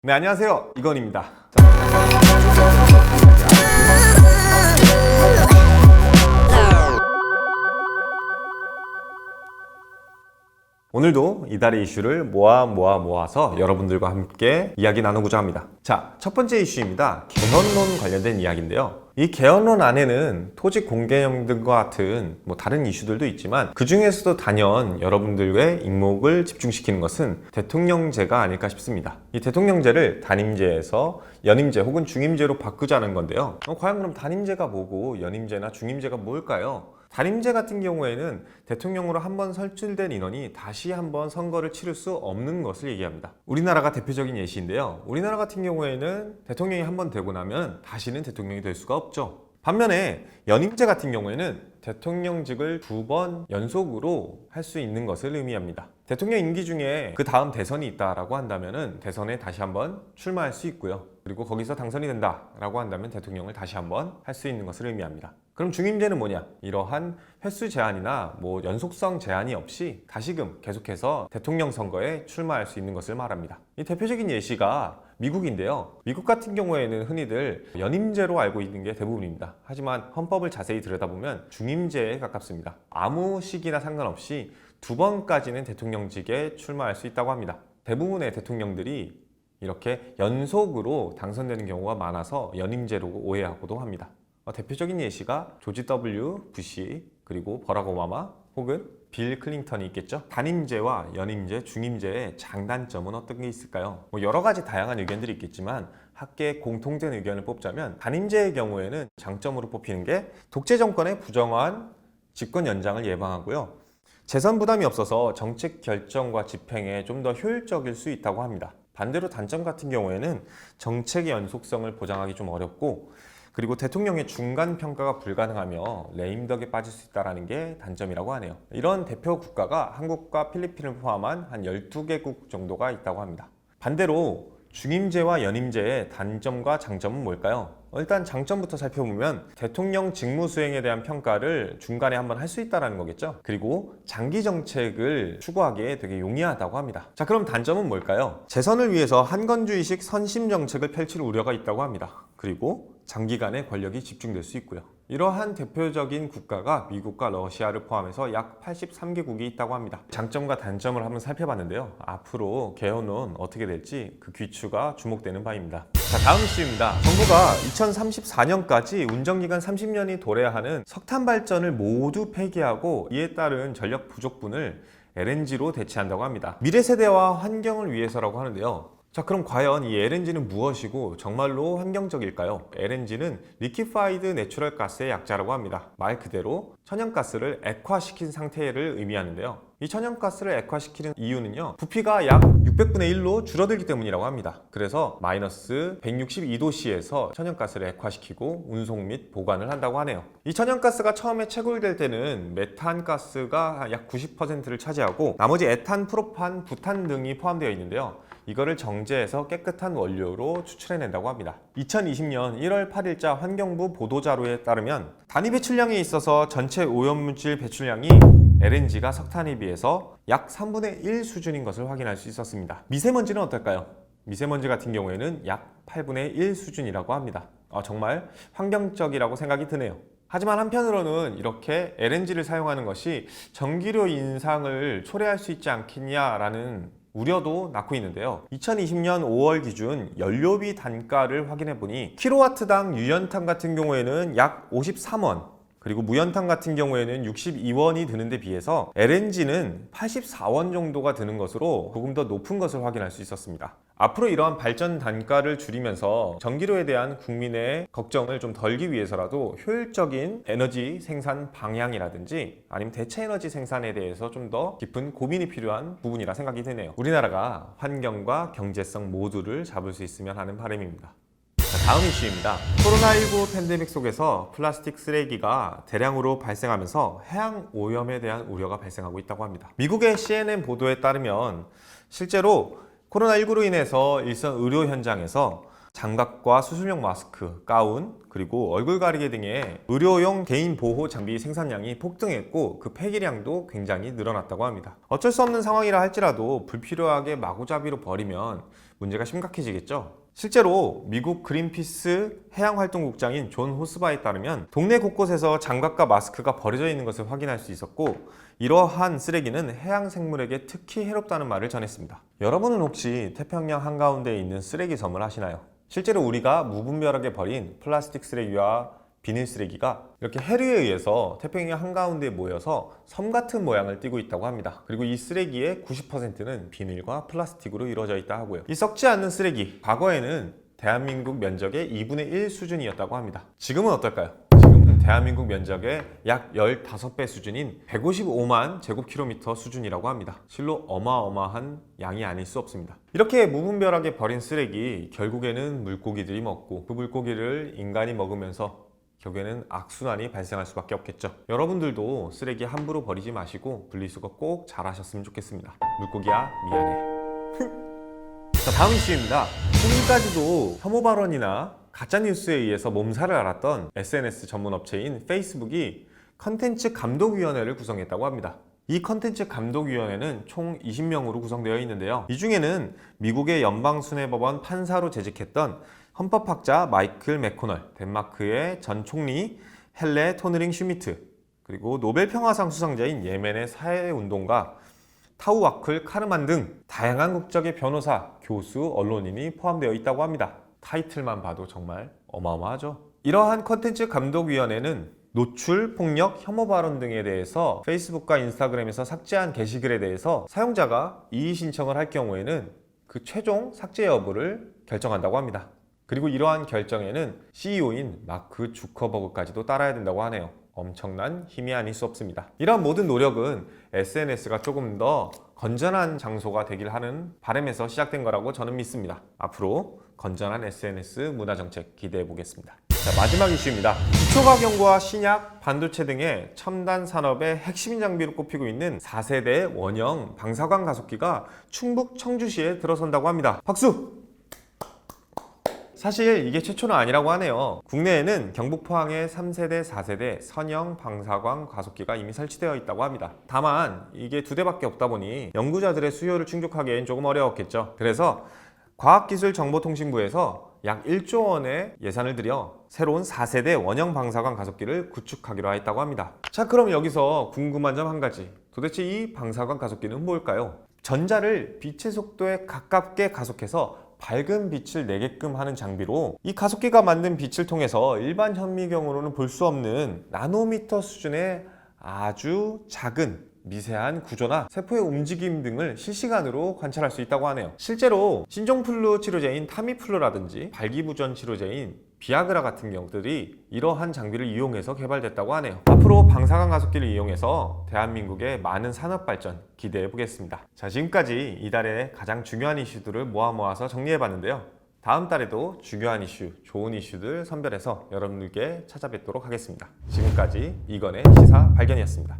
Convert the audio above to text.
네, 안녕하세요. 이건입니다. 오늘도 이달의 이슈를 모아서 여러분들과 함께 이야기 나누고자 합니다. 자, 첫 번째 이슈입니다. 개헌론 관련된 이야기인데요. 이 개헌론 안에는 토지 공개념 등과 같은 다른 이슈들도 있지만 그 중에서도 단연 여러분들의 이목을 집중시키는 것은 대통령제가 아닐까 싶습니다. 이 대통령제를 단임제에서 연임제 혹은 중임제로 바꾸자는 건데요. 과연 그럼 단임제가 뭐고 연임제나 중임제가 뭘까요? 단임제 같은 경우에는 대통령으로 한번 선출된 인원이 다시 한번 선거를 치를 수 없는 것을 얘기합니다. 우리나라가 대표적인 예시인데요. 우리나라 같은 경우에는 대통령이 한번 되고 나면 다시는 대통령이 될 수가 없죠. 반면에 연임제 같은 경우에는 대통령직을 2번 연속으로 할 수 있는 것을 의미합니다. 대통령 임기 중에 그 다음 대선이 있다라고 한다면 대선에 다시 한번 출마할 수 있고요. 그리고 거기서 당선이 된다라고 한다면 대통령을 다시 한번 할 수 있는 것을 의미합니다. 그럼 중임제는 뭐냐? 이러한 횟수 제한이나 연속성 제한이 없이 다시금 계속해서 대통령 선거에 출마할 수 있는 것을 말합니다. 이 대표적인 예시가 미국인데요. 미국 같은 경우에는 흔히들 연임제로 알고 있는 게 대부분입니다. 하지만 헌법을 자세히 들여다보면 중임제에 가깝습니다. 아무 시기나 상관없이 2번까지는 대통령직에 출마할 수 있다고 합니다. 대부분의 대통령들이 이렇게 연속으로 당선되는 경우가 많아서 연임제로 오해하고도 합니다. 대표적인 예시가 조지 W. 부시, 그리고 버락 오바마, 혹은 빌 클린턴이 있겠죠. 단임제와 연임제, 중임제의 장단점은 어떤 게 있을까요? 여러 가지 다양한 의견들이 있겠지만 학계에 공통된 의견을 뽑자면 단임제의 경우에는 장점으로 뽑히는 게 독재 정권의 부정한 집권 연장을 예방하고요. 재선 부담이 없어서 정책 결정과 집행에 좀 더 효율적일 수 있다고 합니다. 반대로 단점 같은 경우에는 정책의 연속성을 보장하기 좀 어렵고, 그리고 대통령의 중간 평가가 불가능하며 레임덕에 빠질 수 있다는 게 단점이라고 하네요. 이런 대표 국가가 한국과 필리핀을 포함한 한 12개국 정도가 있다고 합니다. 반대로 중임제와 연임제의 단점과 장점은 뭘까요? 일단 장점부터 살펴보면 대통령 직무 수행에 대한 평가를 중간에 한번 할 수 있다는 거겠죠. 그리고 장기 정책을 추구하기에 되게 용이하다고 합니다. 자, 그럼 단점은 뭘까요? 재선을 위해서 한건주의식 선심 정책을 펼칠 우려가 있다고 합니다. 그리고 장기간의 권력이 집중될 수 있고요. 이러한 대표적인 국가가 미국과 러시아를 포함해서 약 83개국이 있다고 합니다. 장점과 단점을 한번 살펴봤는데요. 앞으로 개헌론 어떻게 될지 그 귀추가 주목되는 바입니다. 자, 다음 이슈입니다. 정부가 2034년까지 운전기간 30년이 도래하는 석탄 발전을 모두 폐기하고 이에 따른 전력 부족분을 LNG로 대체한다고 합니다. 미래 세대와 환경을 위해서라고 하는데요. 자, 그럼 과연 이 LNG는 무엇이고 정말로 환경적일까요? LNG는 Liquefied Natural Gas의 약자라고 합니다. 말 그대로 천연가스를 액화시킨 상태를 의미하는데요. 이 천연가스를 액화시키는 이유는요, 부피가 약 600분의 1로 줄어들기 때문이라고 합니다. 그래서 마이너스 162도씨에서 천연가스를 액화시키고 운송 및 보관을 한다고 하네요. 이 천연가스가 처음에 채굴될 때는 메탄가스가 약 90%를 차지하고 나머지 에탄, 프로판, 부탄 등이 포함되어 있는데요. 이거를 정제해서 깨끗한 원료로 추출해낸다고 합니다. 2020년 1월 8일자 환경부 보도자료에 따르면 단위 배출량에 있어서 전체 오염물질 배출량이 LNG가 석탄에 비해서 약 3분의 1 수준인 것을 확인할 수 있었습니다. 미세먼지는 어떨까요? 미세먼지 같은 경우에는 약 8분의 1 수준이라고 합니다. 정말 환경적이라고 생각이 드네요. 하지만 한편으로는 이렇게 LNG를 사용하는 것이 전기료 인상을 초래할 수 있지 않겠냐라는 우려도 낳고 있는데요. 2020년 5월 기준 연료비 단가를 확인해 보니 킬로와트당 유연탄 같은 경우에는 약 53원, 그리고 무연탄 같은 경우에는 62원이 드는데 비해서 LNG는 84원 정도가 드는 것으로 조금 더 높은 것을 확인할 수 있었습니다. 앞으로 이러한 발전 단가를 줄이면서 전기료에 대한 국민의 걱정을 좀 덜기 위해서라도 효율적인 에너지 생산 방향이라든지 아니면 대체 에너지 생산에 대해서 좀 더 깊은 고민이 필요한 부분이라 생각이 드네요. 우리나라가 환경과 경제성 모두를 잡을 수 있으면 하는 바람입니다. 다음 이슈입니다. 코로나19 팬데믹 속에서 플라스틱 쓰레기가 대량으로 발생하면서 해양 오염에 대한 우려가 발생하고 있다고 합니다. 미국의 CNN 보도에 따르면 실제로 코로나19로 인해서 일선 의료 현장에서 장갑과 수술용 마스크, 가운, 그리고 얼굴 가리개 등의 의료용 개인 보호 장비 생산량이 폭등했고 그 폐기량도 굉장히 늘어났다고 합니다. 어쩔 수 없는 상황이라 할지라도 불필요하게 마구잡이로 버리면 문제가 심각해지겠죠. 실제로 미국 그린피스 해양활동국장인 존 호스바에 따르면 동네 곳곳에서 장갑과 마스크가 버려져 있는 것을 확인할 수 있었고, 이러한 쓰레기는 해양 생물에게 특히 해롭다는 말을 전했습니다. 여러분은 혹시 태평양 한가운데에 있는 쓰레기 섬을 아시나요? 실제로 우리가 무분별하게 버린 플라스틱 쓰레기와 비닐 쓰레기가 이렇게 해류에 의해서 태평양 한가운데에 모여서 섬 같은 모양을 띠고 있다고 합니다. 그리고 이 쓰레기의 90%는 비닐과 플라스틱으로 이루어져 있다 하고요. 이 썩지 않는 쓰레기, 과거에는 대한민국 면적의 2분의 1 수준이었다고 합니다. 지금은 어떨까요? 지금은 대한민국 면적의 약 15배 수준인 155만 제곱킬로미터 수준이라고 합니다. 실로 어마어마한 양이 아닐 수 없습니다. 이렇게 무분별하게 버린 쓰레기, 결국에는 물고기들이 먹고 그 물고기를 인간이 먹으면서 결국에는 악순환이 발생할 수밖에 없겠죠. 여러분들도 쓰레기 함부로 버리지 마시고 분리수거 꼭 잘하셨으면 좋겠습니다. 물고기야 미안해. 자, 다음 이슈입니다. 지금까지도 혐오 발언이나 가짜뉴스에 의해서 몸살을 앓았던 SNS 전문 업체인 페이스북이 컨텐츠 감독위원회를 구성했다고 합니다. 이 컨텐츠 감독위원회는 총 20명으로 구성되어 있는데요. 이 중에는 미국의 연방순회법원 판사로 재직했던 헌법학자 마이클 맥코널, 덴마크의 전 총리 헬레 토너링 슈미트, 그리고 노벨 평화상 수상자인 예멘의 사회운동가 타우와클 카르만 등 다양한 국적의 변호사, 교수, 언론인이 포함되어 있다고 합니다. 타이틀만 봐도 정말 어마어마하죠. 이러한 컨텐츠 감독위원회는 노출, 폭력, 혐오 발언 등에 대해서 페이스북과 인스타그램에서 삭제한 게시글에 대해서 사용자가 이의 신청을 할 경우에는 그 최종 삭제 여부를 결정한다고 합니다. 그리고 이러한 결정에는 CEO인 마크 주커버그까지도 따라야 된다고 하네요. 엄청난 힘이 아닐 수 없습니다. 이러한 모든 노력은 SNS가 조금 더 건전한 장소가 되길 하는 바람에서 시작된 거라고 저는 믿습니다. 앞으로 건전한 SNS 문화정책 기대해 보겠습니다. 자, 마지막 이슈입니다. 기초가경과 신약, 반도체 등의 첨단 산업의 핵심 장비로 꼽히고 있는 4세대 원형 방사광 가속기가 충북 청주시에 들어선다고 합니다. 박수! 사실 이게 최초는 아니라고 하네요. 국내에는 경북 포항에 3세대, 4세대 선형 방사광 가속기가 이미 설치되어 있다고 합니다. 다만 이게 2대밖에 없다 보니 연구자들의 수요를 충족하기엔 조금 어려웠겠죠. 그래서 과학기술정보통신부에서 약 1조 원의 예산을 들여 새로운 4세대 원형 방사광 가속기를 구축하기로 했다고 합니다. 자, 그럼 여기서 궁금한 점 한 가지. 도대체 이 방사광 가속기는 뭘까요? 전자를 빛의 속도에 가깝게 가속해서 밝은 빛을 내게끔 하는 장비로, 이 가속기가 만든 빛을 통해서 일반 현미경으로는 볼 수 없는 나노미터 수준의 아주 작은 미세한 구조나 세포의 움직임 등을 실시간으로 관찰할 수 있다고 하네요. 실제로 신종플루 치료제인 타미플루라든지 발기부전 치료제인 비아그라 같은 경우들이 이러한 장비를 이용해서 개발됐다고 하네요. 앞으로 방사광 가속기를 이용해서 대한민국의 많은 산업 발전 기대해 보겠습니다. 자, 지금까지 이달의 가장 중요한 이슈들을 모아서 정리해 봤는데요. 다음 달에도 중요한 이슈, 좋은 이슈들 선별해서 여러분들께 찾아뵙도록 하겠습니다. 지금까지 이건의 시사 발견이었습니다.